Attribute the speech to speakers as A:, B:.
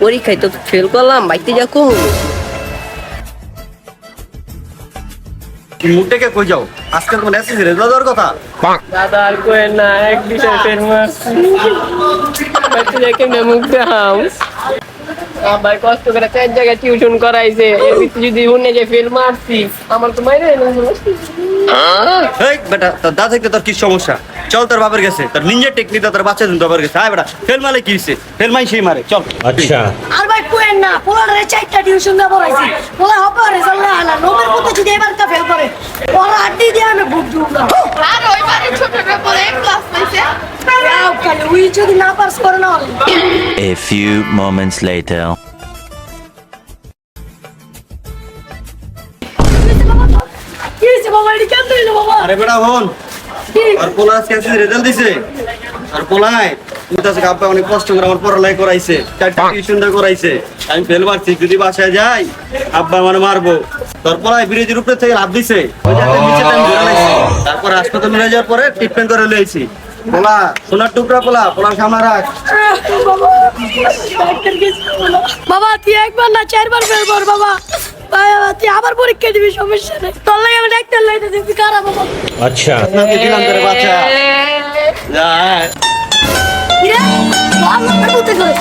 A: পরীক্ষায় তো ফেল করলাম, বাইতে যা কম।
B: মুখটাকে কই যাও? আজকে তোমার এসএসসি রেজাল্ট দেওয়ার কথা।
A: দাদা আর কোয়েন না, এক বিষয় ফেল মারছি। বাইতে যা কেমনে মুখ দেখাও। ভাই কষ্ট করে 4 জায়গায় টিউশন করাইছে, এর ভিতরে যদি শুনে যে ফেল মারছি, আমার তো মাইরে না।
B: এই বেটা, তোর দাদা থেকে তোর কি সমস্যা? চল তোর বাবার কাছে, তোর নিনজা টেকনিকটা তোর বাচ্চা দিন বাবার কাছে। আয় বেটা, ফেল মারলে কি হইছে? ফেল মাই সেই মারে, চল।
C: अच्छा
D: আর ভাই কোয়েন না, পোলারে 4টা টিউশন দেওয়া পড়াইছি। পোলা হবে রেজাল্ট না, নবের মতো যদি এবারটা ফেল করে, ওরা আড্ডি দিয়ে আমি বুক দিব না।
E: আর ওইবারে ছোটটা বলে ক্লাস পাইছে।
D: যাও খালি, ওই যদি না পাস করে না হলে।
F: A few moments later.
D: কি হয়েছে বাবা, এটা কেন দিল বাবা?
B: আরে বেটা হন,
D: কি?
B: আর পোলা আজকে এসএসসি রেজাল্ট দিছে। আর পোলায় কিন্তু আজকে আব্বা অনেক কষ্ট করে আমার পড়ালেখা করাইছে, 4টা টিউশন করাইছে। আমি ফেল মারছি, যদি বাসায় যাই আব্বা আমার মারবো। তোর পোলায় ব্রিজের উপরে থেকে লাভ দিছে, ওই জায়গায় নিচে আমি ধরে লাইছি। তারপর হাসপাতালে নিয়ে যাওয়ার পরে ট্রিটমেন্ট করে লইছি। পোলা সোনার টুকরা, পোলার সামনে রাখ।
D: বাবা, ডাক্তার গেছে বলো। বাবা তুই একবার না 4বার ফেল কর বাবা। বাবা তুই আবার পরীক্ষা দিবি, সমস্যা নেই। তোর লাগে আমি ডাক্তার লাইতে দিবি, কারা বাবা?
C: अच्छा
B: নাকি দিলাম তোর বাচ্চা যা।
D: কিরে? বাবা বলতে করে